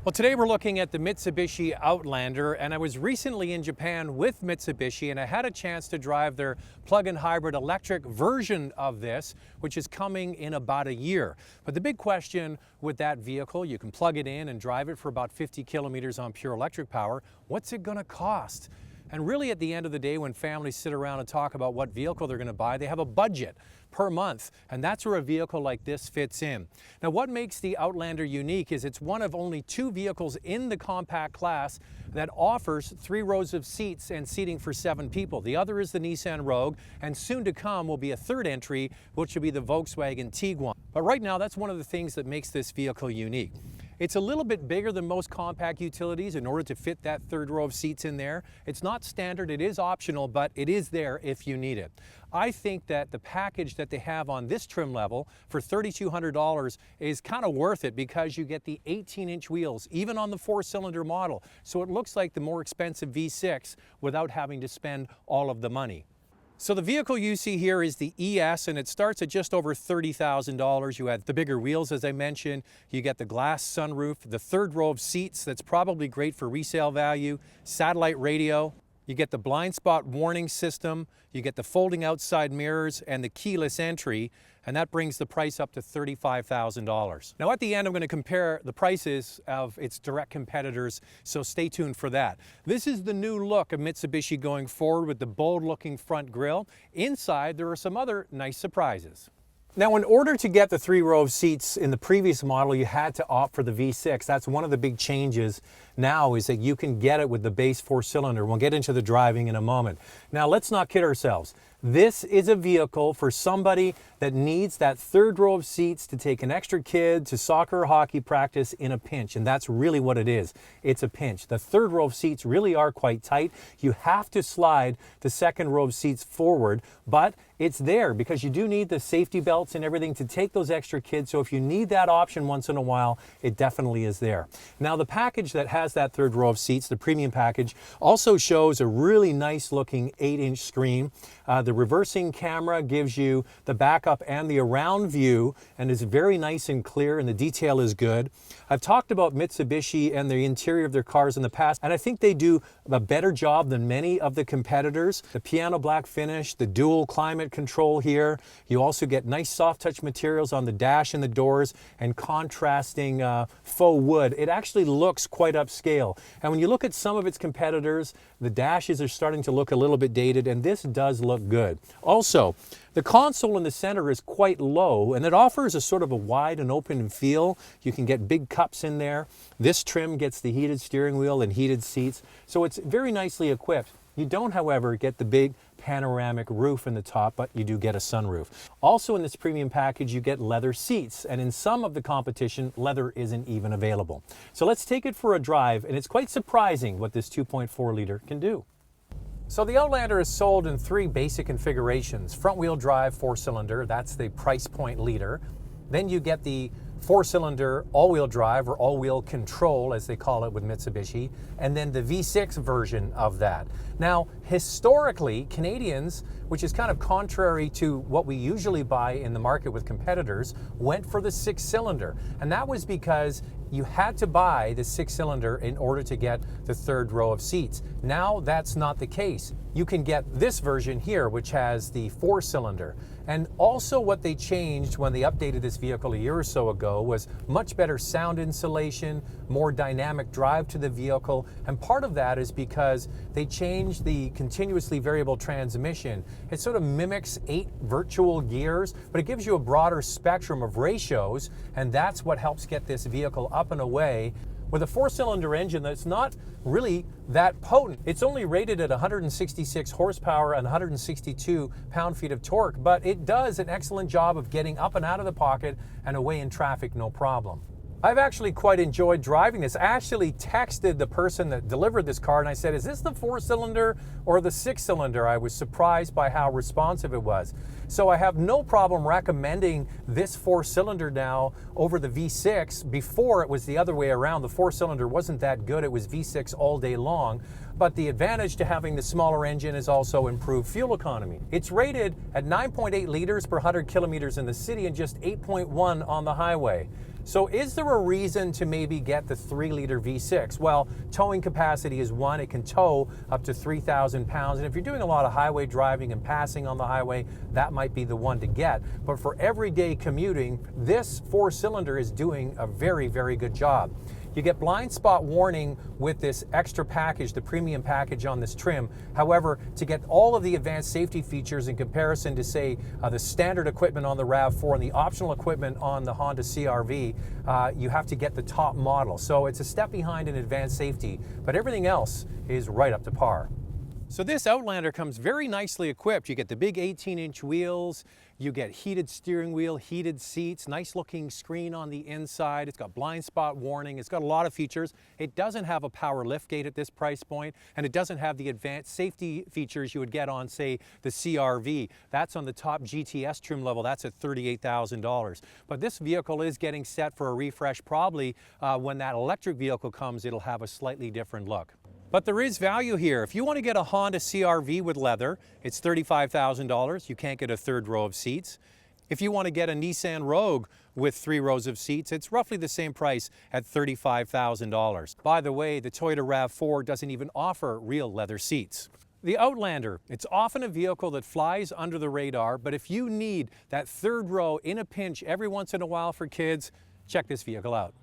Well, today we're looking at the Mitsubishi Outlander, and I was recently in Japan with Mitsubishi and I had a chance to drive their plug-in hybrid electric version of this, which is coming in about a year. But the big question with that vehicle, you can plug it in and drive it for about 50 kilometers on pure electric power. What's it going to cost? And really at the end of the day, when families sit around and talk about what vehicle they're going to buy, they have a budget per month, and that's where a vehicle like this fits in. Now, what makes the Outlander unique is it's one of only two vehicles in the compact class that offers 3 rows of seats and seating for 7 people. The other is the Nissan Rogue, and soon to come will be a third entry, which will be the Volkswagen Tiguan. But right now, that's one of the things that makes this vehicle unique. It's a little bit bigger than most compact utilities in order to fit that third row of seats in there. It's not standard, it is optional, but it is there if you need it. I think that the package that they have on this trim level for $3,200 is kind of worth it because you get the 18-inch wheels, even on the 4-cylinder model. So it looks like the more expensive V6 without having to spend all of the money. So the vehicle you see here is the ES, and it starts at just over $30,000. You have the bigger wheels, as I mentioned. You get the glass sunroof, the third row of seats that's probably great for resale value, satellite radio. You get the blind spot warning system. You get the folding outside mirrors and the keyless entry, and that brings the price up to $35,000. Now at the end, I'm going to compare the prices of its direct competitors, so stay tuned for that. This is the new look of Mitsubishi going forward with the bold-looking front grille. Inside, there are some other nice surprises. Now, in order to get the 3 row of seats in the previous model, you had to opt for the V6. That's one of the big changes now, is that you can get it with the base 4-cylinder. We'll get into the driving in a moment. Now, let's not kid ourselves. This is a vehicle for somebody that needs that third row of seats to take an extra kid to soccer or hockey practice in a pinch, and that's really what it is. It's a pinch. The third row of seats really are quite tight. You have to slide the second row of seats forward, but it's there because you do need the safety belts and everything to take those extra kids. So if you need that option once in a while, it definitely is there. Now, the package that has that third row of seats, the premium package, also shows a really nice looking 8-inch screen. The reversing camera gives you the backup and the around view and is very nice and clear, and the detail is good. I've talked about Mitsubishi and the interior of their cars in the past, and I think they do a better job than many of the competitors. The piano black finish, the dual climate control here. You also get nice soft touch materials on the dash and the doors and contrasting faux wood. It actually looks quite upscale. And when you look at some of its competitors, the dashes are starting to look a little bit dated, and this does look good. Also, the console in the center is quite low, and it offers a sort of a wide and open feel. You can get big cups in there. This trim gets the heated steering wheel and heated seats, so it's very nicely equipped. You don't, however, get the big panoramic roof in the top, but you do get a sunroof. Also in this premium package, you get leather seats, and in some of the competition, leather isn't even available. So let's take it for a drive, and it's quite surprising what this 2.4 liter can do. So the Outlander is sold in 3 basic configurations. Front-wheel drive 4-cylinder, that's the price point leader. Then you get the 4-cylinder all-wheel drive, or all-wheel control as they call it with Mitsubishi, and then the V6 version of that. Now, historically, Canadians, which is kind of contrary to what we usually buy in the market with competitors, went for the 6-cylinder. And that was because you had to buy the 6-cylinder in order to get the third row of seats. Now that's not the case. You can get this version here, which has the 4-cylinder. And also what they changed when they updated this vehicle a year or so ago was much better sound insulation, more dynamic drive to the vehicle. And part of that is because they changed the continuously variable transmission. It sort of mimics 8 virtual gears, but it gives you a broader spectrum of ratios, and that's what helps get this vehicle up and away with a 4-cylinder engine that's not really that potent. It's only rated at 166 horsepower and 162 pound-feet of torque, but it does an excellent job of getting up and out of the pocket and away in traffic, no problem. I've actually quite enjoyed driving this. I actually texted the person that delivered this car and I said, is this the 4-cylinder or the 6-cylinder? I was surprised by how responsive it was. So I have no problem recommending this 4-cylinder now over the V6. Before it was the other way around. The 4-cylinder wasn't that good. It was V6 all day long. But the advantage to having the smaller engine is also improved fuel economy. It's rated at 9.8 liters per 100 kilometers in the city and just 8.1 on the highway. So is there a reason to maybe get the 3-liter V6? Well, towing capacity is one. It can tow up to 3,000 pounds. And if you're doing a lot of highway driving and passing on the highway, that might be the one to get. But for everyday commuting, this 4-cylinder is doing a very, very good job. You get blind spot warning with this extra package, the premium package on this trim. However, to get all of the advanced safety features in comparison to, say, the standard equipment on the RAV4 and the optional equipment on the Honda CR-V, you have to get the top model. So it's a step behind in advanced safety, but everything else is right up to par. So this Outlander comes very nicely equipped. You get the big 18-inch wheels, you get heated steering wheel, heated seats, nice looking screen on the inside. It's got blind spot warning. It's got a lot of features. It doesn't have a power liftgate at this price point, and it doesn't have the advanced safety features you would get on, say, the CR-V. That's on the top GTS trim level. That's at $38,000. But this vehicle is getting set for a refresh. Probably when that electric vehicle comes, it'll have a slightly different look. But there is value here. If you want to get a Honda CR-V with leather, it's $35,000. You can't get a third row of seats. If you want to get a Nissan Rogue with 3 rows of seats, it's roughly the same price at $35,000. By the way, the Toyota RAV4 doesn't even offer real leather seats. The Outlander, it's often a vehicle that flies under the radar, but if you need that third row in a pinch every once in a while for kids, check this vehicle out.